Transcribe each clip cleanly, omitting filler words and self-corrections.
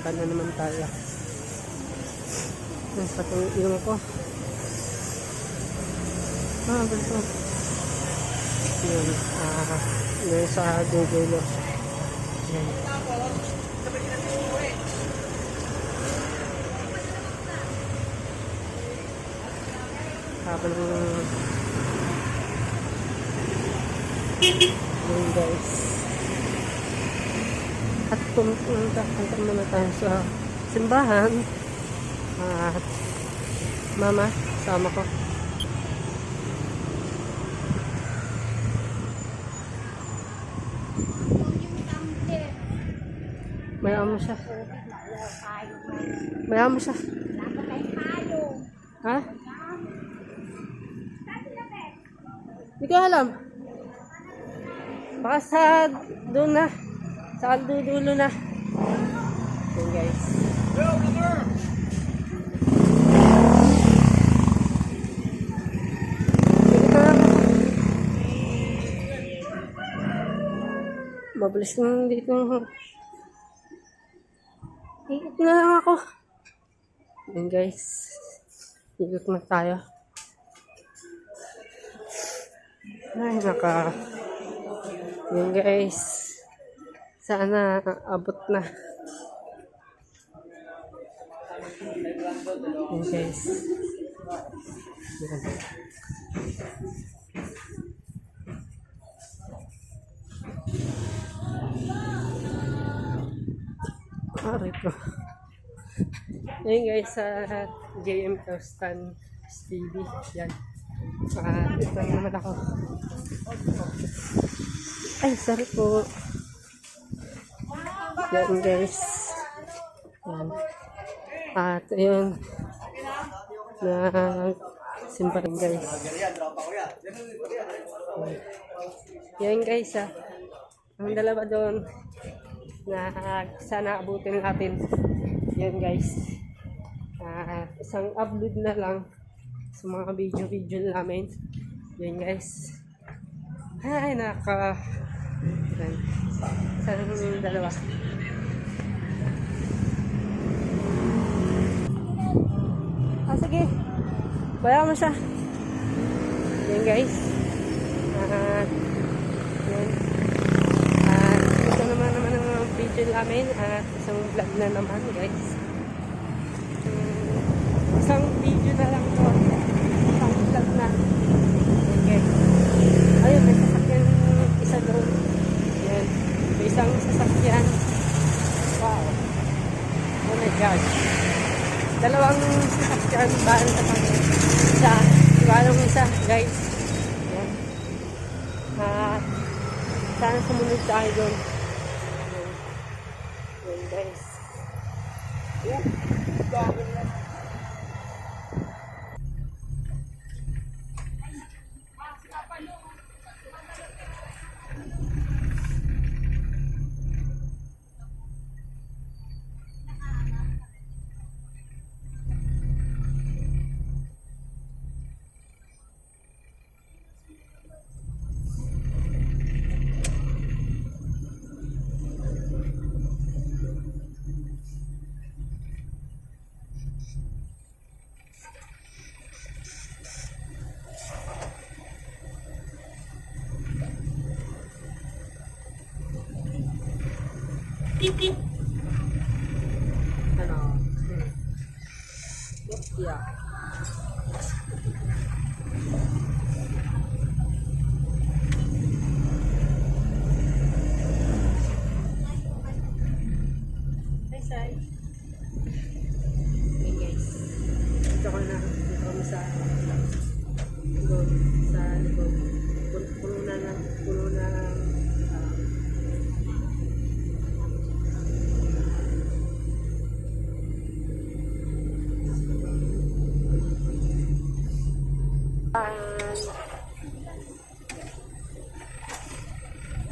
Lakad na naman tayo. Sa itong ilong ko. Ganito. Yun. Yun sa Google. Yan. Habang yun guys. At pumunta muna tayo sa simbahan. At mama, sama ko. Mayroon mo siya. Mayroon mo siya. Ha? Hindi ko alam. Baka sa doon na. Sa dudulo na. Yun guys. Mabilis lang dito. Ikot na lang ako. Yun guys. Ikot na tayo. Ay, yun guys. Sana abot na. Yun guys. Yan. Rito. Ayun guys, sa JM Kaustan TV. Yan. Ito naman ako. Ay, sorry po. Yan guys. Yan. At ayun. Simba rin guys. Yan guys ang dalawa doon na sana abutin natin. Yan guys. Isang upload na lang sa mga video namin. Yan guys. Ay, sana yung dalawa. Sige. Bayaw mo siya. Yan guys. Yan. Ito naman ang video namin. Isang vlog na naman guys. Isang video na lang to. Isang vlog na. Yan guys. Ayun, may sasakyan isa doon. Yan. May isang sasakyan. Wow. Oh my God. Dalawang sasakyan ba sa isa. Iwalong isa guys. Yan. Sana sumunod tayo doon. Yan guys. Ano? Yeah. Hi, Sai. Hey guys. Dito ko na. Dito kami sa likod. Puno na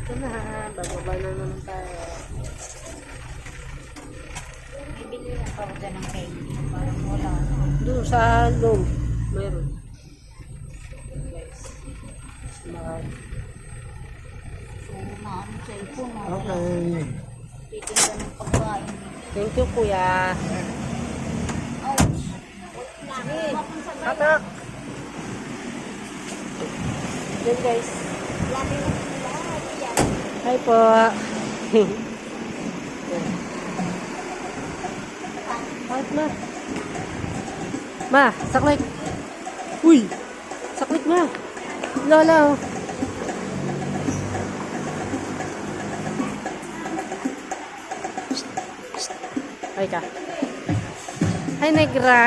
ito na, bababa na naman tayo. Bibili ako dyan ng candy. Parang wala. Doon sa loob, mayroon. Guys, smart. So, maano cellphone. Okay. Titinda ng pagkain. Thank you, kuya. Katak. Yan guys. Hi po. Bakit ma? Ma, saklik. Uy! Saklik ma. Lola oh. Hi ka. Hi Negra.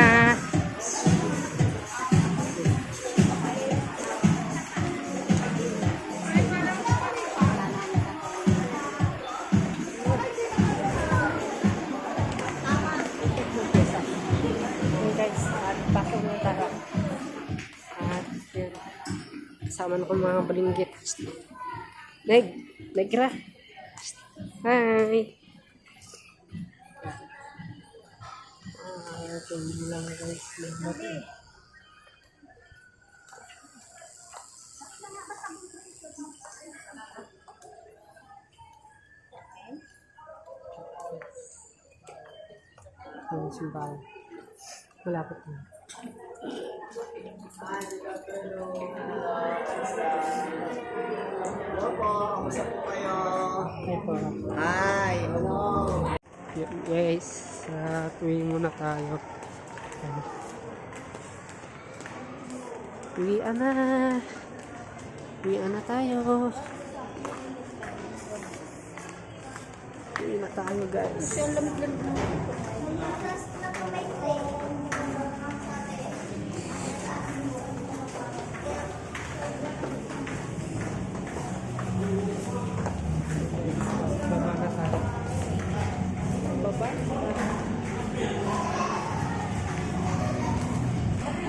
Guys, at pasok na tayo. At yun, kasama na ko mga balinggit. Negra. Hi. Ito lang guys. Ang simbahan. Malapit na. Hello po, kamusta po kayo? Okay po. Hi, hello. Guys, tuwing muna tayo. Uwian na. Uwian na tayo. Uwi na tayo guys. Baba na tayo. Baba.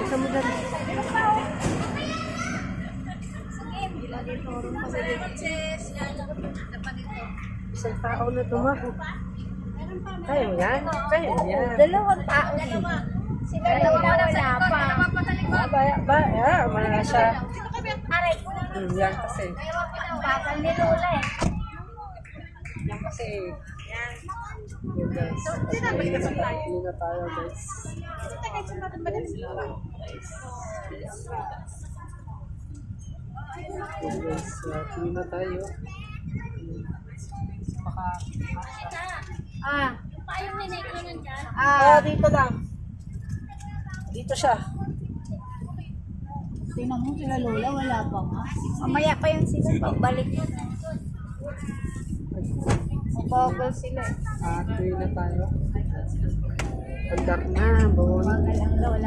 Isa mo dyan. Isang tao na tumaho. Kaya mo yan? Kaya mo yan. Dalawang tao. Sila wala pa. Wala siya. Aray ko. Yan kasi. Bakal ni Lola eh. Yan kasi. Yan guys. Hindi na tayo guys. Yan guys. Hindi na tayo. Baka. Payong ni Negro nandyan. Dito lang. Dito siya. Tingnan mo sila Lola, wala pa nga. Mamaya pa yun sila, pagbalik yun. Mabagal sila eh. Tuwi na tayo. Andar na. Bawal. Mabagal ang Lola.